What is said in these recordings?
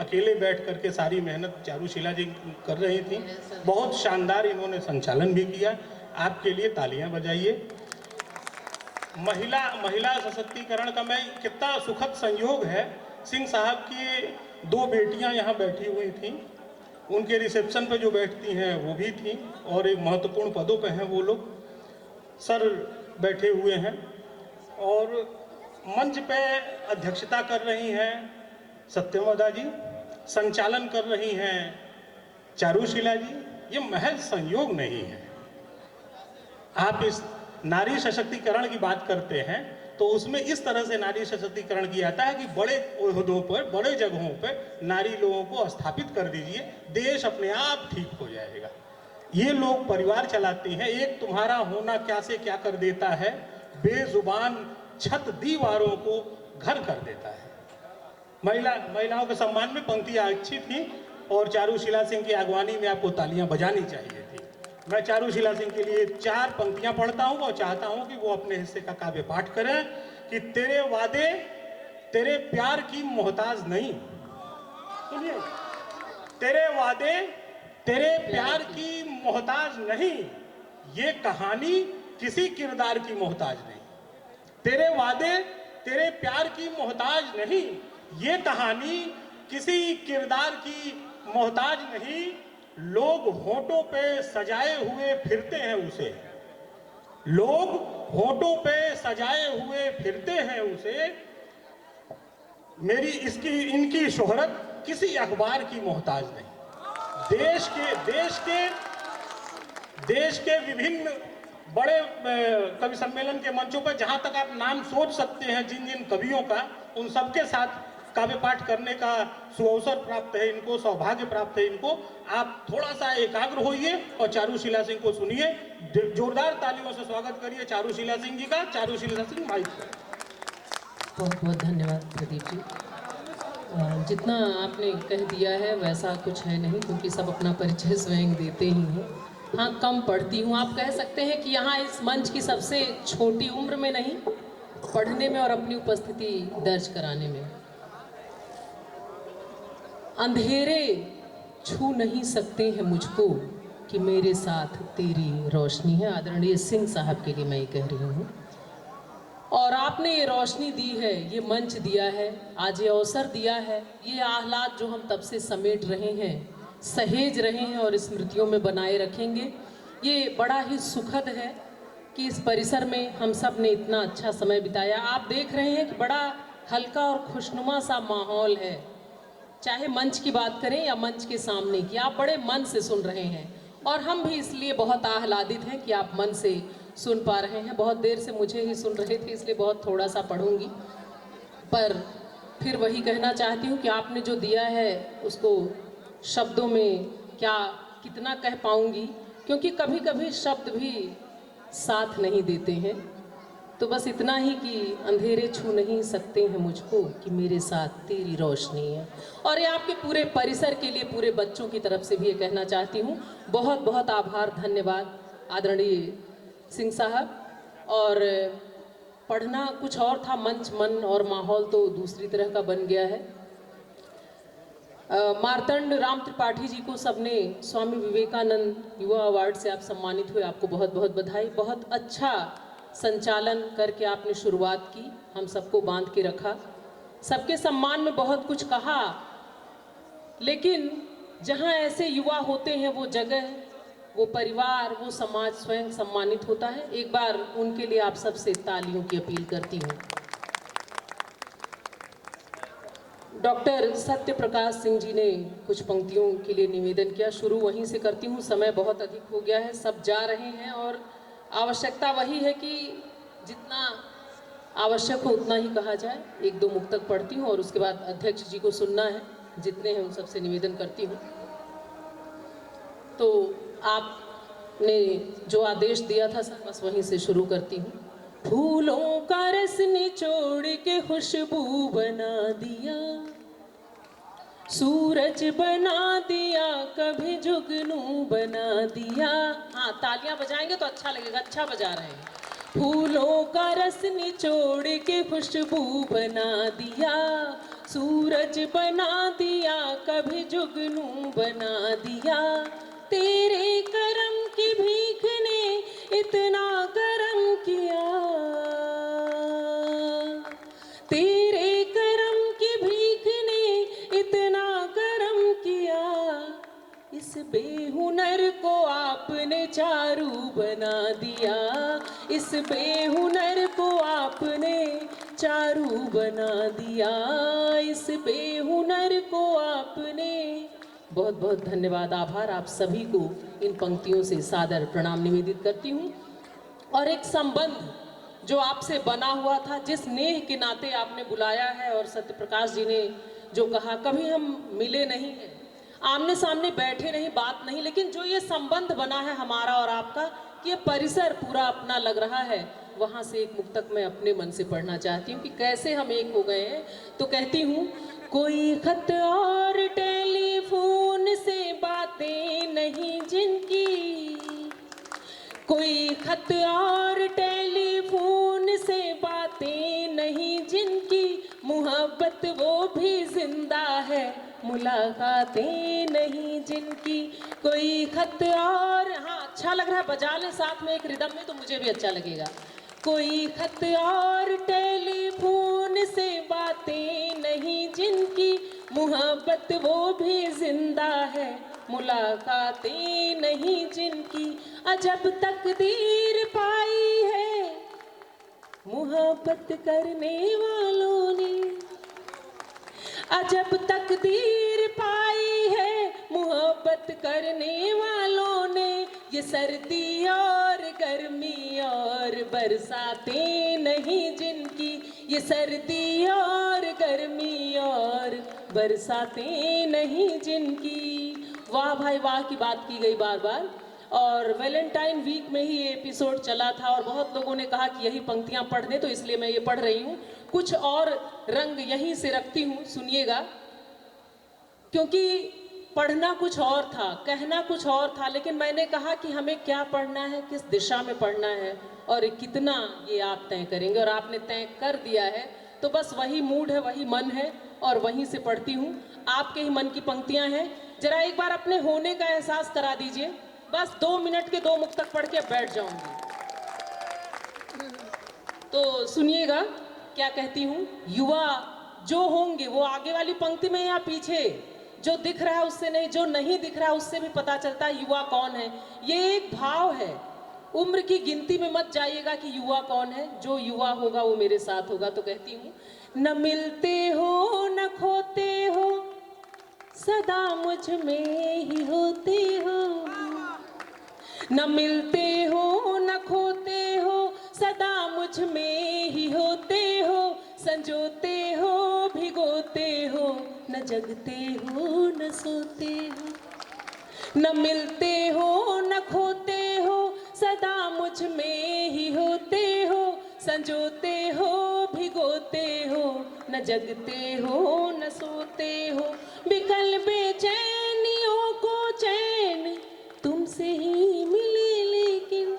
अकेले बैठ करके सारी मेहनत चारूशीला जी कर रही थी। बहुत शानदार इन्होंने संचालन भी किया। आपके लिए तालियां बजाइए। महिला सशक्तिकरण का मैं कितना सुखद संयोग है, सिंह साहब की 2 बेटियां यहाँ बैठी हुई थीं, उनके रिसेप्शन पे जो बैठती हैं वो भी थी, और एक महत्वपूर्ण पदों पे हैं वो लोग। सर बैठे हुए हैं और मंच पे अध्यक्षता कर रही हैं सत्यवदा जी, संचालन कर रही हैं चारूशीला जी। ये महज संयोग नहीं है। आप इस नारी सशक्तिकरण की बात करते हैं तो उसमें इस तरह से नारी सशक्तिकरण किया जाता है कि बड़े ओहदों पर, बड़े जगहों पर नारी लोगों को स्थापित कर दीजिए, देश अपने आप ठीक हो जाएगा। ये लोग परिवार चलाती हैं। एक तुम्हारा होना क्या से क्या कर देता है, बेजुबान छत दीवारों को घर कर देता है। महिलाओं के सम्मान में पंक्तियां अच्छी थी और चारूशीला सिंह की अगवानी में आपको तालियां बजानी चाहिए थी। मैं चारूशीला सिंह के लिए 4 पंक्तियां पढ़ता हूं और चाहता हूं कि वो अपने हिस्से का काव्य पाठ करें कि तेरे वादे तेरे प्यार की मोहताज नहीं। सुनिए, तेरे वादे तेरे प्यार की मोहताज नहीं, ये कहानी किसी किरदार की मोहताज नहीं। तेरे वादे तेरे प्यार की मोहताज नहीं, ये कहानी किसी किरदार की मोहताज नहीं। लोग होठों पे सजाए हुए फिरते हैं उसे, लोग होठों पे सजाए हुए फिरते हैं उसे। मेरी इनकी शोहरत किसी अखबार की मोहताज नहीं। देश के विभिन्न बड़े कवि सम्मेलन के मंचों पर जहां तक आप नाम सोच सकते हैं जिन जिन कवियों का, उन सबके साथ काव्य पाठ करने का सुअवसर प्राप्त है इनको, सौभाग्य प्राप्त है इनको। आप थोड़ा सा एकाग्र होइए और चारूशीला सिंह को सुनिए। जोरदार तालियों से स्वागत करिए चारूशीला सिंह जी का। चारूशीला सिंह, माइक पर। बहुत बहुत धन्यवाद प्रदीप जी। जितना आपने कह दिया है वैसा कुछ है नहीं, क्योंकि सब अपना परिचय स्वयं देते ही हैं। हाँ, कम पढ़ती हूँ। आप कह सकते हैं कि यहाँ इस मंच की सबसे छोटी उम्र में नहीं, पढ़ने में और अपनी उपस्थिति दर्ज कराने में। अंधेरे छू नहीं सकते हैं मुझको कि मेरे साथ तेरी रोशनी है। आदरणीय सिंह साहब के लिए मैं ये कह रही हूँ। और आपने ये रोशनी दी है, ये मंच दिया है, आज ये अवसर दिया है, ये आह्लाद जो हम तब से समेट रहे हैं, सहेज रहे हैं और स्मृतियों में बनाए रखेंगे। ये बड़ा ही सुखद है कि इस परिसर में हम सब ने इतना अच्छा समय बिताया। आप देख रहे हैं कि बड़ा हल्का और खुशनुमा सा माहौल है, चाहे मंच की बात करें या मंच के सामने की। आप बड़े मन से सुन रहे हैं और हम भी इसलिए बहुत आह्लादित हैं कि आप मन से सुन पा रहे हैं। बहुत देर से मुझे ही सुन रहे थे, इसलिए बहुत थोड़ा सा पढ़ूंगी, पर फिर वही कहना चाहती हूँ कि आपने जो दिया है उसको शब्दों में कितना कह पाऊंगी, क्योंकि कभी कभी शब्द भी साथ नहीं देते हैं। तो बस इतना ही कि अंधेरे छू नहीं सकते हैं मुझको कि मेरे साथ तेरी रोशनी है। और ये आपके पूरे परिसर के लिए, पूरे बच्चों की तरफ से भी ये कहना चाहती हूँ, बहुत बहुत आभार, धन्यवाद आदरणीय सिंह साहब। और पढ़ना कुछ और था, मंच, मन और माहौल तो दूसरी तरह का बन गया है। मार्तंड राम त्रिपाठी जी को सबने स्वामी विवेकानंद युवा अवार्ड से आप सम्मानित हुए, आपको बहुत बहुत बधाई। बहुत अच्छा संचालन करके आपने शुरुआत की, हम सबको बांध के रखा, सबके सम्मान में बहुत कुछ कहा, लेकिन जहां ऐसे युवा होते हैं वो जगह, वो परिवार, वो समाज स्वयं सम्मानित होता है। एक बार उनके लिए आप सबसे तालियों की अपील करती हूँ। डॉक्टर सत्य प्रकाश सिंह जी ने कुछ पंक्तियों के लिए निवेदन किया, शुरू वहीं से करती हूँ। समय बहुत अधिक हो गया है, सब जा रहे हैं और आवश्यकता वही है कि जितना आवश्यक हो उतना ही कहा जाए। 1-2 मुक्तक पढ़ती हूँ और उसके बाद अध्यक्ष जी को सुनना है, जितने हैं उन सबसे निवेदन करती हूँ। तो आपने जो आदेश दिया था सर, बस वहीं से शुरू करती हूँ। फूलों का रस निचोड़ के खुशबू बना दिया, सूरज बना दिया, कभी जुगनू बना दिया। हाँ, तालियां बजाएंगे तो अच्छा लगेगा, अच्छा बजा रहे हैं। फूलों का रस निचोड़ के खुशबू बना दिया, सूरज बना दिया, भी जुगनू बना दिया। तेरे करम की भीख ने इतना करम किया, तेरे करम की भीख ने इतना करम किया। इस बेहुनर को आपने चारू बना दिया, इस बेहुनर को आपने चारू बना दिया, इस बेहुनर को आपने। बहुत बहुत धन्यवाद, आभार आप सभी को इन पंक्तियों से सादर प्रणाम निवेदित करती हूँ। और एक संबंध जो आपसे बना हुआ था, जिस नेह के नाते आपने बुलाया है, और सत्यप्रकाश जी ने जो कहा, कभी हम मिले नहीं हैं, आमने सामने बैठे नहीं, बात नहीं, लेकिन जो ये संबंध बना है हमारा और आपका, ये परिसर पूरा अपना लग रहा है, वहाँ से एक मुक्तक मैं अपने मन से पढ़ना चाहती हूँ कि कैसे हम एक हो गए हैं। तो कहती हूँ, कोई खत और टेलीफोन से बातें नहीं जिनकी, कोई खत और टेलीफोन से बातें नहीं जिनकी, मोहब्बत वो भी जिंदा है, मुलाकातें नहीं जिनकी। कोई खत और, हाँ अच्छा लग रहा है, बजा लें साथ में एक रिदम में तो मुझे भी अच्छा लगेगा। कोई खत और टेलीफोन से बातें नहीं जिनकी, मोहब्बत वो भी जिंदा है, मुलाकातें नहीं जिनकी। अजब तकदीर पाई है मोहब्बत करने वालों ने, अजब तकदीर पाई है मोहब्बत करने वालों ने। ये सर्दी और गर्मी और बरसातें नहीं जिनकी, ये सर्दी और गर्मी और बरसातें नहीं जिनकी। वाह भाई वाह की बात की गई बार बार। और वैलेंटाइन वीक में ही ये एपिसोड चला था और बहुत लोगों ने कहा कि यही पंक्तियां पढ़ दें, तो इसलिए मैं ये पढ़ रही हूँ। कुछ और रंग यहीं से रखती हूँ, सुनिएगा, क्योंकि पढ़ना कुछ और था, कहना कुछ और था, लेकिन मैंने कहा कि हमें क्या पढ़ना है, किस दिशा में पढ़ना है और कितना, ये आप तय करेंगे। और आपने तय कर दिया है, तो बस वही मूड है, वही मन है और वहीं से पढ़ती हूँ। आपके ही मन की पंक्तियां हैं, जरा एक बार अपने होने का एहसास करा दीजिए। बस 2 मिनट के 2 मुक्तक पढ़ के बैठ जाऊंगी। तो सुनिएगा क्या कहती हूँ। युवा जो होंगे वो आगे वाली पंक्ति में या पीछे, जो दिख रहा है उससे नहीं, जो नहीं दिख रहा है उससे भी पता चलता है युवा कौन है। ये एक भाव है, उम्र की गिनती में मत जाइएगा कि युवा कौन है, जो युवा होगा वो मेरे साथ होगा। तो कहती हूँ, न मिलते हो न खोते हो, सदा मुझ में ही होते हो, न मिलते हो न खोते हो, सदा मुझ में ही होते हो, संजोते हो भिगोते हो, न जगते हो न सोते हो। न मिलते हो न खोते हो, सदा मुझ में ही होते हो, संजोते हो भिगोते हो, न जगते हो न सोते हो। बिकल बेचैनियों को चैन तुमसे ही मिले, लेकिन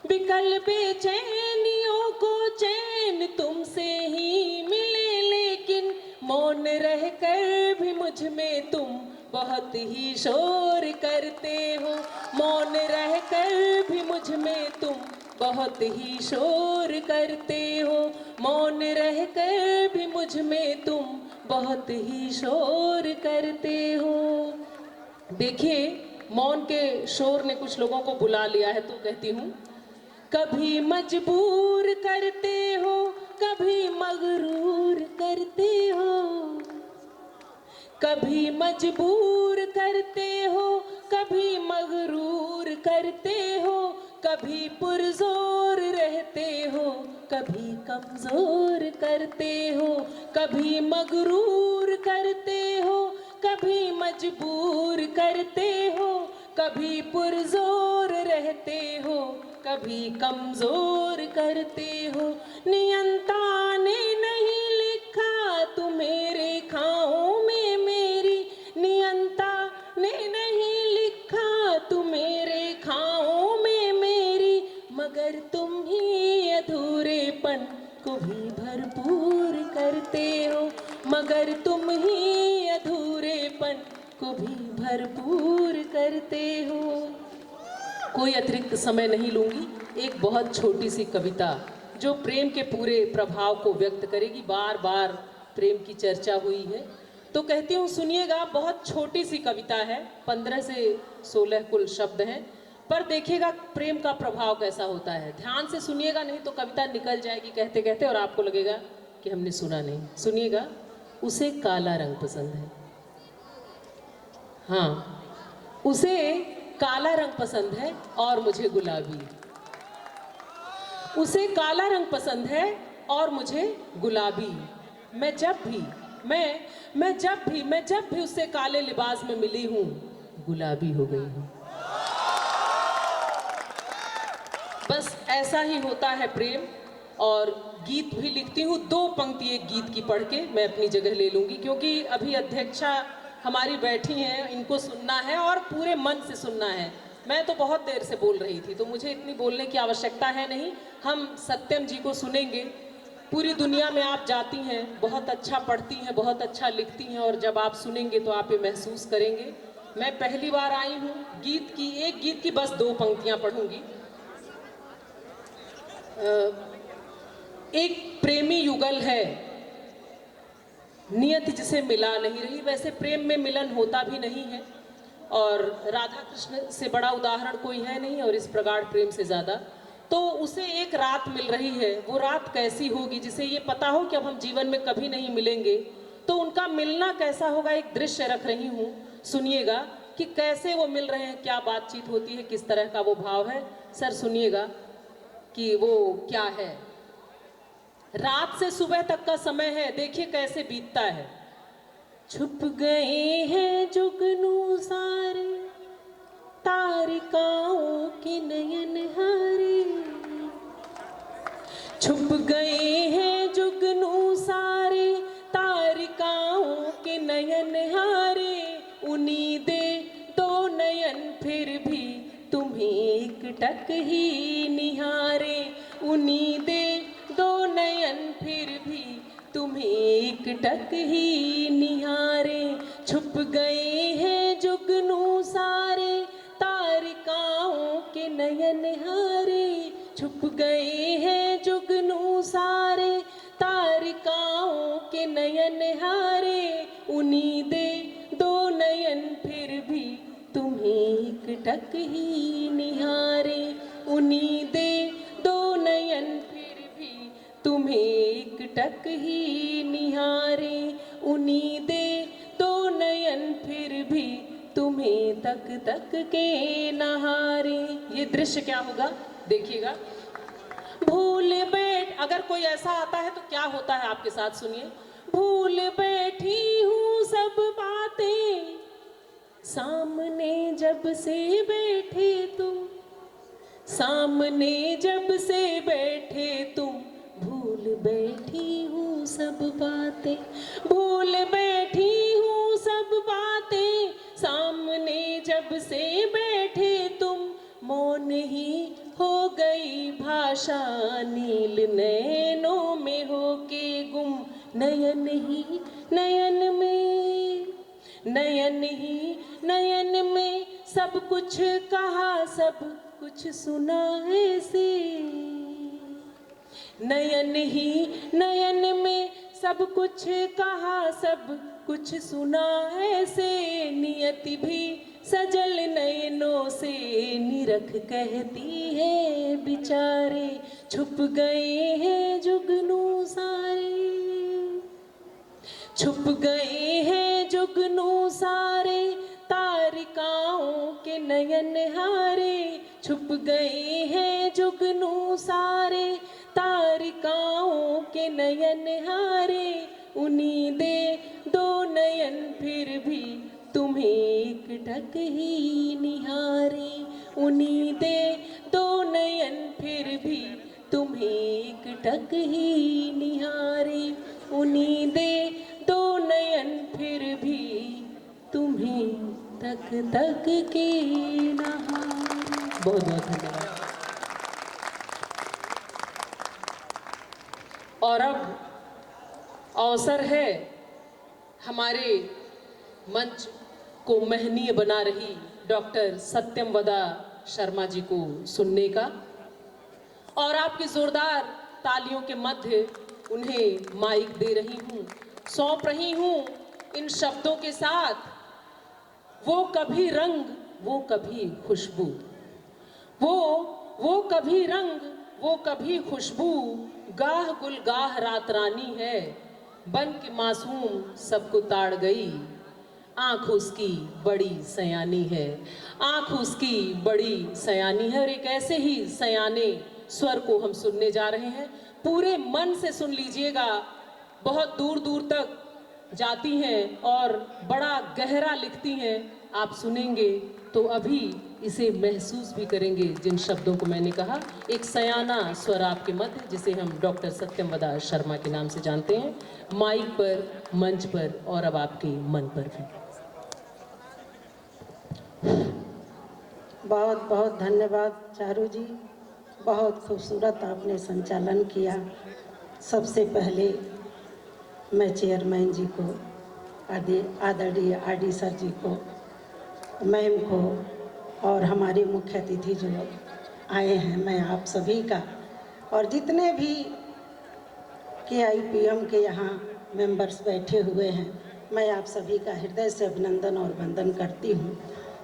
बिकल बेचैनियों को चैन तुमसे ही मिले, लेकिन मौन रहकर भी मुझ में तुम बहुत ही शोर करते हो, मौन रहकर भी मुझ में तुम बहुत ही शोर करते हो, मौन रहकर भी मुझ में तुम बहुत ही शोर करते हो। देखिए, मौन के शोर ने कुछ लोगों को बुला लिया है। तो कहती हूँ, कभी मजबूर करते हो, कभी मगरूर करते हो, कभी मजबूर करते हो, कभी मगरूर करते हो, कभी पुरजोर रहते हो, कभी कमजोर करते हो, कभी मगरूर करते हो, कभी मजबूर करते हो, कभी पुरजोर रहते हो, कभी कमजोर करते हो। नियंता ने नहीं लिखा तुम्हें रेखाओं में मेरी, नियंता ने नहीं लिखा तुम्हें रेखाओं में मेरी, मगर तुम ही अधूरेपन को भी भरपूर करते हो, मगर तुम ही अधूरेपन मेरेपन को भी भरपूर करते हो। कोई अतिरिक्त समय नहीं लूंगी, एक बहुत छोटी सी कविता जो प्रेम के पूरे प्रभाव को व्यक्त करेगी। बार बार प्रेम की चर्चा हुई है तो कहती हूँ सुनिएगा। बहुत छोटी सी कविता है, 15 से 16 कुल शब्द हैं, पर देखिएगा प्रेम का प्रभाव कैसा होता है। ध्यान से सुनिएगा, नहीं तो कविता निकल जाएगी कहते कहते और आपको लगेगा कि हमने सुना नहीं। सुनिएगा। उसे काला रंग पसंद है, हाँ, उसे काला रंग पसंद है और मुझे गुलाबी। उसे काला रंग पसंद है और मुझे गुलाबी। मैं जब भी उससे काले लिबास में मिली हूँ, गुलाबी हो गई हूँ। बस ऐसा ही होता है प्रेम। और गीत भी लिखती हूँ। 2 पंक्ति एक गीत की पढ़ के मैं अपनी जगह ले लूँगी, क्योंकि अभी अध्यक्षा हमारी बैठी हैं, इनको सुनना है और पूरे मन से सुनना है। मैं तो बहुत देर से बोल रही थी, तो मुझे इतनी बोलने की आवश्यकता है नहीं। हम सत्यम जी को सुनेंगे। पूरी दुनिया में आप जाती हैं, बहुत अच्छा पढ़ती हैं, बहुत अच्छा लिखती हैं, और जब आप सुनेंगे तो आप ये महसूस करेंगे। मैं पहली बार आई हूँ। एक गीत की बस 2 पंक्तियाँ पढ़ूंगी। एक प्रेमी युगल है, नियति जिसे मिला नहीं रही। वैसे प्रेम में मिलन होता भी नहीं है, और राधा कृष्ण से बड़ा उदाहरण कोई है नहीं, और इस प्रगाढ़ प्रेम से ज़्यादा। तो उसे एक रात मिल रही है। वो रात कैसी होगी, जिसे ये पता हो कि अब हम जीवन में कभी नहीं मिलेंगे, तो उनका मिलना कैसा होगा, एक दृश्य रख रही हूँ। सुनिएगा कि कैसे वो मिल रहे हैं, क्या बातचीत होती है, किस तरह का वो भाव है। सर सुनिएगा कि वो क्या है। रात से सुबह तक का समय है, देखिए कैसे बीतता है। छुप गए हैं जुगनू सारे, तारिकाओं के नयन हारे। छुप गए हैं जुगनू सारे, तारिकाओं के नयन हारे। उम्मीदे 2 नयन फिर भी तुम्हें एकटक ही निहारे। उम्मीदे 2 नयन फिर भी तुम्हें एकटक ही निहारे। छुप गए हैं जुगनू सारे, तारिकाओं के नयन हारे। छुप गए हैं जुगनू सारे, तारिकाओं के नयन हारे। उम्मीदे 2 नयन फिर भी तुम्हें एकटक ही निहारे। उम्मीदे 2 नयन फिर भी तुम्हें एकटक ही निहारे। उम्मीदे 2 नयन फिर भी तुम्हें तक तक के नहारे। ये दृश्य क्या होगा देखिएगा। भूल बैठ, अगर कोई ऐसा आता है तो क्या होता है आपके साथ, सुनिए। भूल बैठी हूँ सब बातें, सामने जब से बैठे तुम। सामने जब से बैठे तुम, भूल बैठी हूँ सब बातें। भूल बैठी हूँ सब बातें, सामने जब से बैठे तुम। मौन ही हो गई भाषा, नील नैनों में होके गुम। नयन ही नयन में, नयन ही नयन में सब कुछ कहा, सब कुछ सुना ऐसे। नयन ही नयन में सब कुछ कहा, सब कुछ सुना ऐसे। नियति भी सजल नयनों से निरख कहती है बिचारे। छुप गए हैं जुगनू सारे, छुप गए हैं जुगनू सारे, तारिकाओं के नयन हारे। छुप गए हैं जुगनू सारे, तारिकाओं के नयन हारे। उम्मीदे 2 नयन फिर भी तुम्हें एकटक ही निहारे। उम्मीदे 2 नयन फिर भी तुम्हें एकटक ही निहारे। उम्मीदे 2 नयन फिर भी तुम्हें तक तक के नहारे। बहुत बहुत धन्यवाद। और अब अवसर है हमारे मंच को महनीय बना रही डॉक्टर सत्यमवदा शर्मा जी को सुनने का, और आपके जोरदार तालियों के मध्य उन्हें माइक दे रही हूँ, सौंप रही हूँ इन शब्दों के साथ। वो कभी रंग, वो कभी खुशबू, वो कभी रंग, वो कभी खुशबू, गाह गुल गाह रात रानी है, बन के मासूम सबको ताड़ गई, आँख उसकी बड़ी सयानी है, आँख उसकी बड़ी सयानी है। और एक ऐसे ही सयाने स्वर को हम सुनने जा रहे हैं। पूरे मन से सुन लीजिएगा, बहुत दूर दूर तक जाती हैं और बड़ा गहरा लिखती हैं। आप सुनेंगे तो अभी इसे महसूस भी करेंगे जिन शब्दों को मैंने कहा। एक सयाना स्वर आपके मध्य, जिसे हम डॉक्टर सत्यमवदा शर्मा के नाम से जानते हैं, माइक पर, मंच पर और अब आपके मन पर भी। बहुत बहुत धन्यवाद चारू जी, बहुत खूबसूरत आपने संचालन किया। सबसे पहले मैं चेयरमैन जी को, आदरणीय आरडी सर जी को, मैम को और हमारे मुख्य अतिथि जो आए हैं, मैं आप सभी का और जितने भी KIPM के यहाँ मेंबर्स बैठे हुए हैं, मैं आप सभी का हृदय से अभिनंदन और वंदन करती हूँ।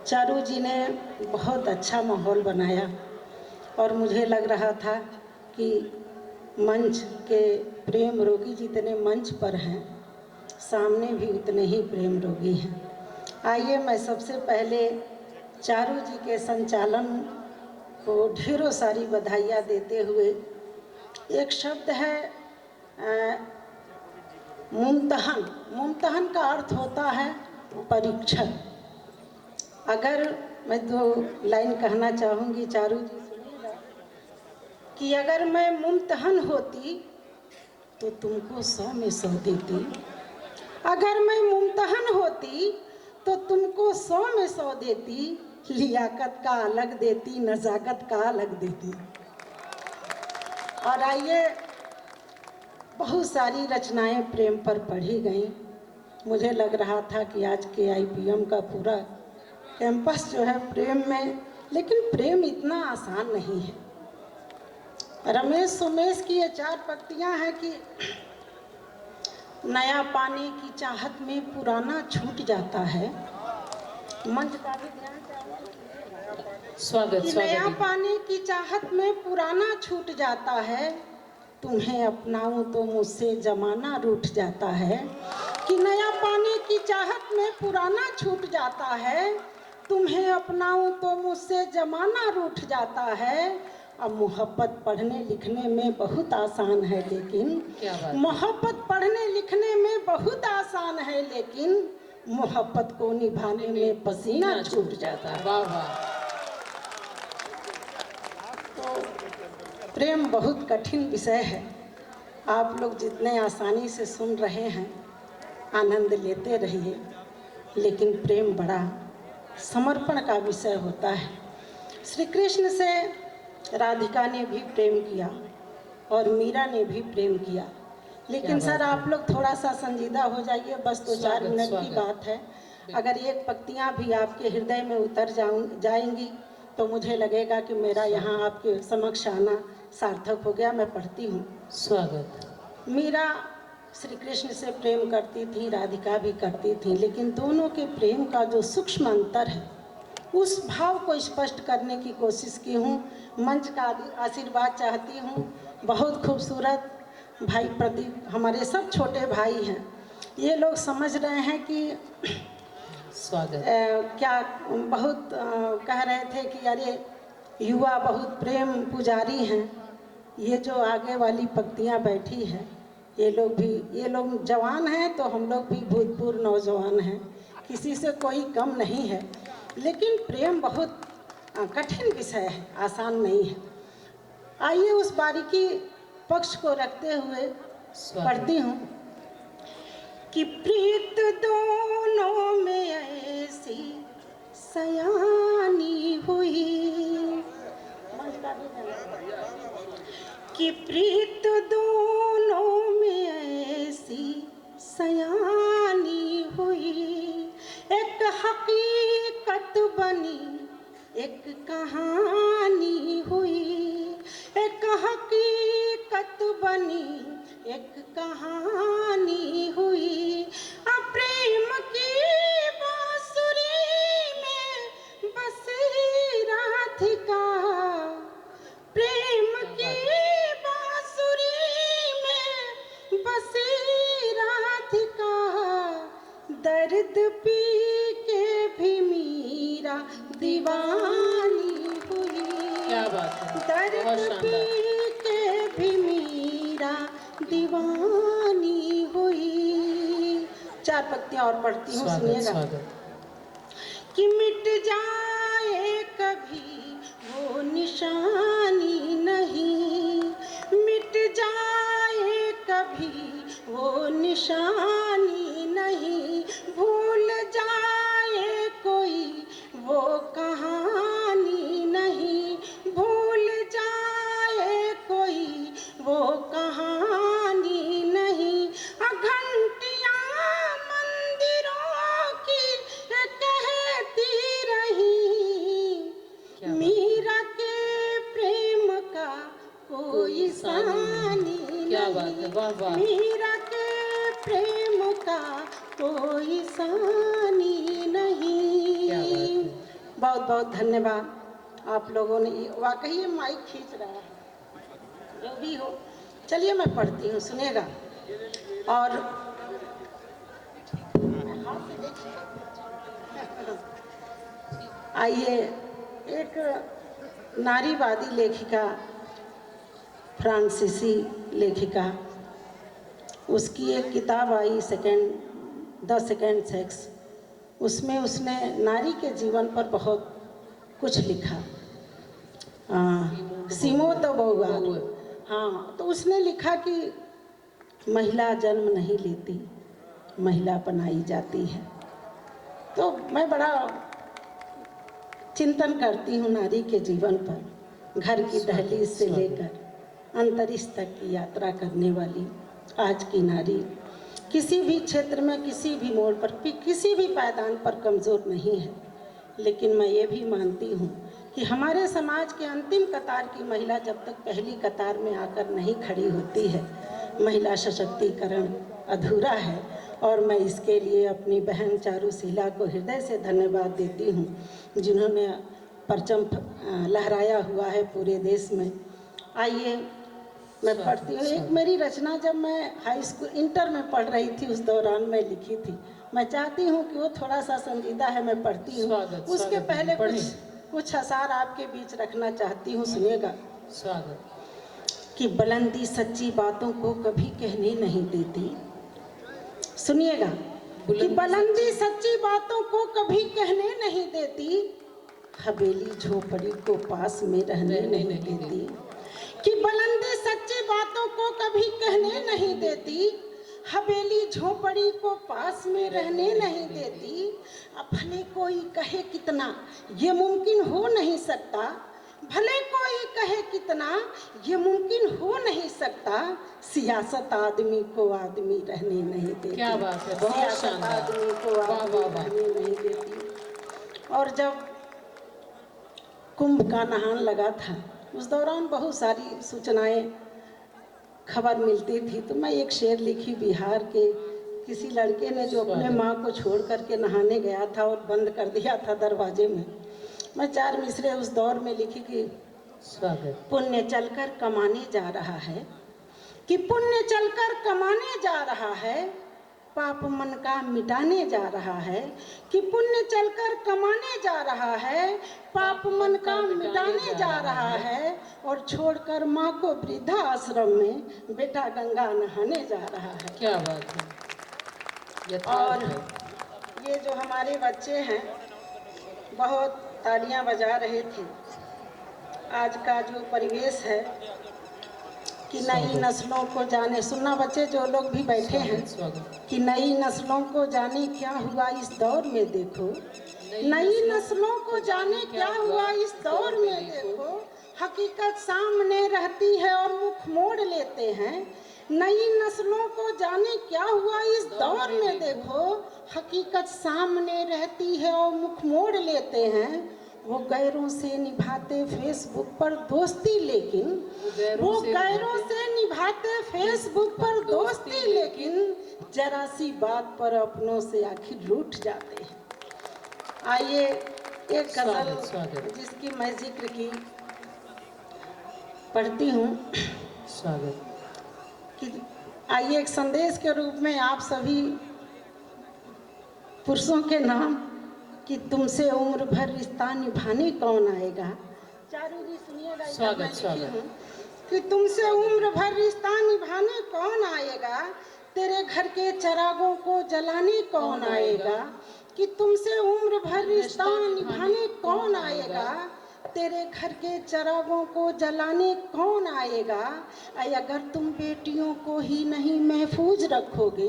चारू जी ने बहुत अच्छा माहौल बनाया और मुझे लग रहा था कि मंच के प्रेम रोगी जितने मंच पर हैं, सामने भी उतने ही प्रेम रोगी हैं। आइए मैं सबसे पहले चारू जी के संचालन को ढेरों सारी बधाइयाँ देते हुए, एक शब्द है मुमतहन। मुमतहन का अर्थ होता है परीक्षण। अगर मैं 2 लाइन कहना चाहूँगी चारू जी, सुनिएगा, कि अगर मैं मुमतहन होती तो तुमको 100 में 100 देती, अगर मैं मुमतहन होती तो तुमको 100 में 100 देती, लियाकत का अलग देती, नज़ाकत का अलग देती। और आइए, बहुत सारी रचनाएं प्रेम पर पढ़ी गईं। मुझे लग रहा था कि आज KIPM का पूरा कैंपस जो है प्रेम में, लेकिन प्रेम इतना आसान नहीं है। रमेश सुमेश की ये 4 पंक्तियां हैं कि नया पाने की चाहत में पुराना छूट जाता है। मंच का भी ध्यान स्वागत कि नया पाने की चाहत में पुराना छूट जाता है, तुम्हें अपनाऊं तो मुझसे जमाना रूठ जाता है। कि नया पाने की चाहत में पुराना छूट जाता है, तुम्हें अपनाऊं तो मुझसे जमाना रूठ जाता है। अब मोहब्बत पढ़ने लिखने में बहुत आसान है, लेकिन मोहब्बत पढ़ने लिखने में बहुत आसान है, लेकिन मोहब्बत को निभाने में पसीना छूट जाता है। वाह वाह। तो प्रेम बहुत कठिन विषय है। आप लोग जितने आसानी से सुन रहे हैं, आनंद लेते रहिए, लेकिन प्रेम बड़ा समर्पण का विषय होता है। श्री कृष्ण से राधिका ने भी प्रेम किया और मीरा ने भी प्रेम किया, लेकिन सर आप लोग थोड़ा सा संजीदा हो जाइए, बस 2-4 मिनट की बात है। अगर एक पंक्तियाँ भी आपके हृदय में उतर जाएंगी तो मुझे लगेगा कि मेरा यहाँ आपके समक्ष आना सार्थक हो गया। मैं पढ़ती हूँ। स्वागत। मीरा श्री कृष्ण से प्रेम करती थी, राधिका भी करती थी, लेकिन दोनों के प्रेम का जो सूक्ष्म अंतर है, उस भाव को स्पष्ट करने की कोशिश की हूँ। मंच का आशीर्वाद चाहती हूँ। बहुत खूबसूरत भाई प्रदीप, हमारे सब छोटे भाई हैं, ये लोग समझ रहे हैं कि स्वागत। क्या बहुत कह रहे थे कि अरे युवा बहुत प्रेम पुजारी हैं। ये जो आगे वाली पंक्तियाँ बैठी हैं, ये लोग जवान हैं, तो हम लोग भी भूतपूर्व नौजवान हैं, किसी से कोई कम नहीं है, लेकिन प्रेम बहुत कठिन विषय है, आसान नहीं है। आइए उस बारीकी पक्ष को रखते हुए पढ़ती हूँ कि प्रीत दोनों में ऐसी सयानी हुई, कि प्रीत दोनों में ऐसी सयानी हुई, हकीकत बनी एक कहानी हुई, एक हकीकत बनी एक कहानी हुई। प्रेम की बांसुरी में बसी राधिका, प्रेम की बांसुरी में बसी राधिका, दर्द पी के भी मीरा दीवानी हुई। क्या बात है, बहुत दर्द शानदार। पी के भी मीरा दीवानी हुई। 4 पंक्तियां और पढ़ती हूँ, स्वागत सुनिएगा। स्वागत। कि मिट जाए कभी वो निशानी नहीं, मिट जाए कभी वो निशानी नहीं, भूल जाए कोई वो कहानी नहीं, भूल जाए कोई वो कहानी नहीं। घंटियां मंदिरों की कहती रही, मीरा के प्रेम का कोई सानी क्या बात है, वाह वाह। मीरा के प्रेम का कोई सानी नहीं। क्या बात है। बहुत बहुत धन्यवाद आप लोगों ने। वाकई ये माइक खींच रहा है, जो भी हो। चलिए मैं पढ़ती हूँ, सुनिएगा। और आइए, एक नारीवादी लेखिका, फ्रांसीसी लेखिका, उसकी एक किताब आई द सेकेंड सेक्स। उसमें उसने नारी के जीवन पर बहुत कुछ लिखा। सिमो तो बहुआर, हाँ, तो उसने लिखा कि महिला जन्म नहीं लेती, महिला बनाई जाती है। तो मैं बड़ा चिंतन करती हूँ नारी के जीवन पर। घर की दहलीज से लेकर अंतरिक्ष तक की यात्रा करने वाली आज की नारी किसी भी क्षेत्र में, किसी भी मोड़ पर, किसी भी पायदान पर कमज़ोर नहीं है। लेकिन मैं ये भी मानती हूँ कि हमारे समाज के अंतिम कतार की महिला जब तक पहली कतार में आकर नहीं खड़ी होती है, महिला सशक्तिकरण अधूरा है। और मैं इसके लिए अपनी बहन चारूशीला को हृदय से धन्यवाद देती हूँ, जिन्होंने परचम लहराया हुआ है पूरे देश में। आइए मैं पढ़ती हूँ। एक मेरी रचना जब मैं हाई स्कूल इंटर में पढ़ रही थी, उस दौरान मैं लिखी थी। मैं चाहती हूँ कि वो थोड़ा सा संजीदा है, मैं पढ़ती हूँ। उसके पहले कुछ असार आपके बीच रखना चाहती हूँ, सुनिएगा। स्वागत। कि बुलंदी सच्ची बातों को कभी कहने नहीं देती, सुनिएगा। कि बुलंदी सच्ची बातों को कभी कहने नहीं देती, हवेली झोपड़ी को पास में रहने नहीं देती। कि बुलंदी सच्ची बातों को कभी कहने नहीं देती, हवेली झोपड़ी को पास में रहने नहीं देती। भले कोई कहे कितना ये मुमकिन हो नहीं सकता, भले कोई कहे कितना ये मुमकिन हो नहीं सकता, सियासत आदमी को आदमी रहने नहीं देती। क्या बात है, बहुत शानदार। आदमी को आदमी रहने नहीं देती। और जब कुंभ का नहान लगा था, उस दौरान बहुत सारी सूचनाएं खबर मिलती थी, तो मैं एक शेर लिखी। बिहार के किसी लड़के ने जो अपने माँ को छोड़ करके नहाने गया था और बंद कर दिया था दरवाजे में, मैं 4 मिसरे उस दौर में लिखी कि स्वागत। पुण्य चलकर कमाने जा रहा है, कि पुण्य चलकर कमाने जा रहा है, पाप मन का मिटाने जा रहा है। कि पुण्य चलकर कमाने जा रहा है, पाप मन का मिटाने जा रहा है, और छोड़कर माँ को वृद्धा आश्रम में बेटा गंगा नहाने जा रहा है। क्या बात है। और ये जो हमारे बच्चे हैं बहुत तालियां बजा रहे थे। आज का जो परिवेश है कि नई नस्लों को जाने, सुनना बच्चे जो लोग भी बैठे हैं, कि नई नस्लों को जाने क्या हुआ इस दौर में देखो, नई नस्लों को जाने क्या हुआ इस दौर में देखो। हकीकत सामने रहती है और मुख मोड़ लेते हैं, नई नस्लों को जाने क्या हुआ इस दौर में, देखो हकीकत सामने रहती है और मुख मोड़ लेते हैं। वो गैरों से निभाते फेसबुक पर दोस्ती, लेकिन वो गैरों से निभाते फेसबुक पर दोस्ती, लेकिन जरा सी बात पर अपनों से आखिर रूठ जाते हैं। आइए एक गजल जिसकी मैं जिक्र की पढ़ती हूँ। स्वागत। कि आइए एक संदेश के रूप में आप सभी पुरुषों के नाम कि तुमसे उम्र भर रिश्ता निभाने कौन आएगा। चारू जी सुनिएगा। स्वागत स्वागत। कि तुमसे उम्र भर रिश्ता निभाने कौन आएगा, तेरे घर के चिरागों को जलाने कौन आएगा। कि तुमसे उम्र भर रिश्ता निभाने कौन आएगा, तेरे घर के चिरागों को जलाने कौन आएगा। अगर तुम बेटियों को ही नहीं महफूज रखोगे,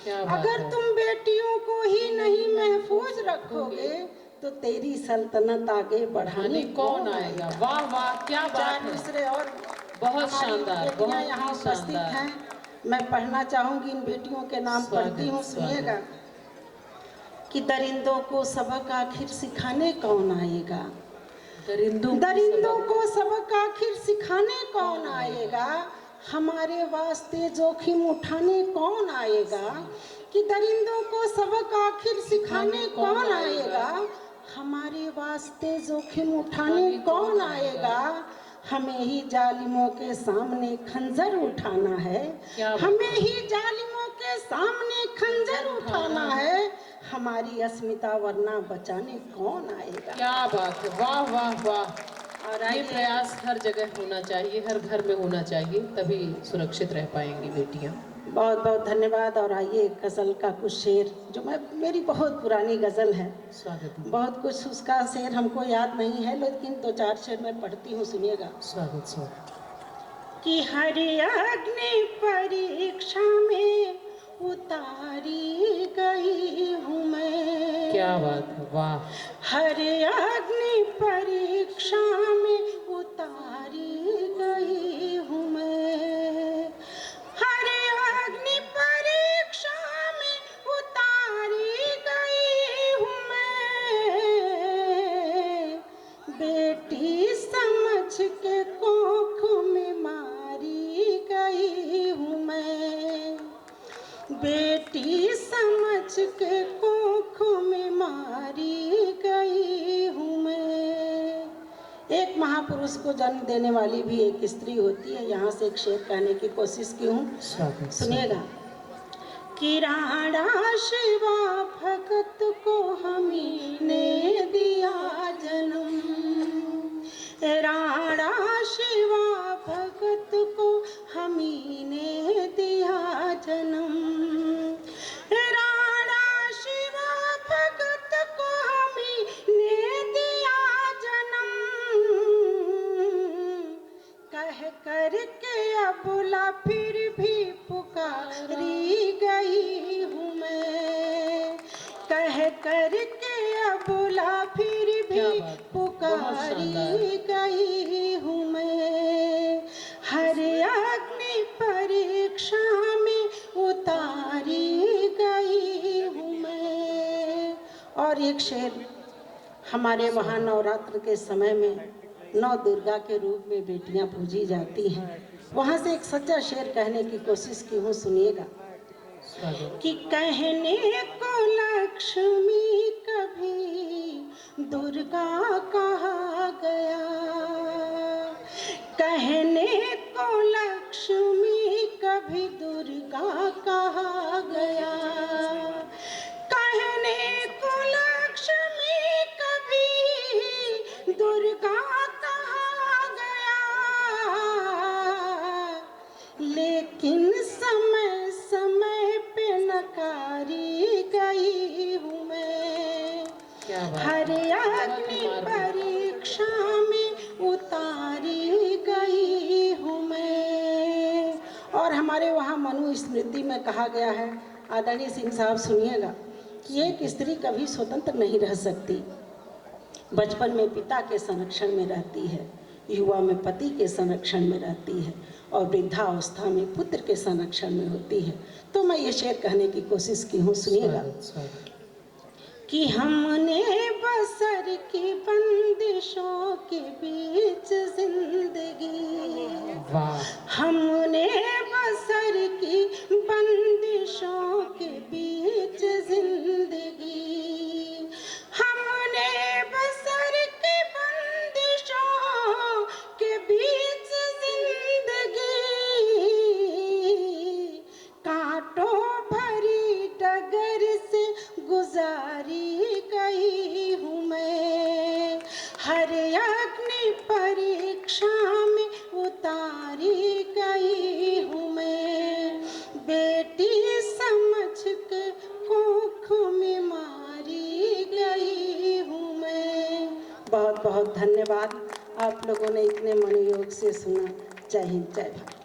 अगर तुम बेटियों को ही नहीं महफूज रखोगे, तो तेरी सल्तनत आगे बढ़ाने कौन आएगा। वाह वाह, क्या बात है। दूसरे और बहुत शानदार, बहुत यहाँ उपस्थित हैं। मैं पढ़ना चाहूंगी, इन बेटियों के नाम पढ़ती हूँ, सुनिएगा। कि दरिंदों को सबक आखिर सिखाने कौन आएगा, दरिंदों को सबक आखिर सिखाने कौन आएगा, हमारे वास्ते जोखिम उठाने कौन आएगा। कि दरिंदों को सबक आखिर सिखाने कौन आएगा, हमारे वास्ते जोखिम उठाने कौन आएगा। हमें ही जालिमों के सामने खंजर उठाना है, हमें ही जालिमों के सामने खंजर उठाना है, हमारी अस्मिता वरना बचाने कौन आएगा। क्या बात है, वाह वाह वाह। और ये प्रयास हर जगह होना चाहिए, हर घर में होना चाहिए, तभी सुरक्षित रह पाएंगी बेटियां। बहुत बहुत धन्यवाद। और आइए गज़ल का कुछ शेर, जो मेरी बहुत पुरानी गज़ल है। स्वागत। बहुत कुछ उसका शेर हमको याद नहीं है, लेकिन 2-4 शेर मैं पढ़ती हूँ, सुनिएगा। स्वागत स्वागत। कि हर अग्नि परीक्षा में उतारी गई हूँ मैं। क्या बात है, वाह। हर अग्नि परीक्षा में उतारी गई हूँ मैं, हर अग्नि परीक्षा में उतारी गई हूँ मैं। बेटी समझ के कोख में मारी गई हूँ मैं, बेटी समझ के कोख में मारी गई हूँ मैं। एक महापुरुष को जन्म देने वाली भी एक स्त्री होती है। यहाँ से एक शेर कहने की कोशिश की हूँ, सुनिएगा। कि राणा शिवा भगत को हमी ने दिया जन्म, राणा शिवा भगत को हमी ने दिया जन्म, राणा शिवा भगत को हमी ने दिया जन्म। कह कर के अबुला फिर भी पुकारी गई हूँ मैं, कह कर के अबुला फिर भी पुकारी गई हूँ मैं। हर अग्नि परीक्षा में उतारी गई हूँ मैं। और एक शेर, हमारे वहाँ नवरात्र के समय में नौ दुर्गा के रूप में बेटियां पूजी जाती हैं। वहाँ से एक सच्चा शेर कहने की कोशिश की हूँ, सुनिएगा। कि कहने को लक्ष्मी कभी दुर्गा कहा गया, कहने को लक्ष्मी कभी दुर्गा कहा गया, कहने को लक्ष्मी कभी दुर्गा कहा गया। लेकिन समय समय पे नकारी गई हूँ मैं, हर अग्नि परीक्षा में उतारी गई हूँ मैं। और हमारे वहाँ मनु स्मृति में कहा गया है, आदरणीय सिंह साहब सुनिएगा, कि एक स्त्री कभी स्वतंत्र नहीं रह सकती, बचपन में पिता के संरक्षण में रहती है, युवा में पति के संरक्षण में रहती है और वृद्धावस्था में पुत्र के संरक्षण में होती है। तो मैं ये शेर कहने की कोशिश की हूँ, सुनिएगा कि हमने बसर की बंदिशों के बीच जिंदगी, हमने बसर की बंदिशों के बीच जिंदगी, हमने बसर की बंदिशों के बीच जिंदगी, कांटों भरी डगर से गुजारी गई हूँ मैं, हर अग्नि परीक्षा में उतारी गई हूँ मैं, बेटी समझ के कोख में मारी गई हूँ मैं। बहुत बहुत धन्यवाद, आप लोगों ने इतने मनोयोग से सुना। जय हिंद, जय भारत।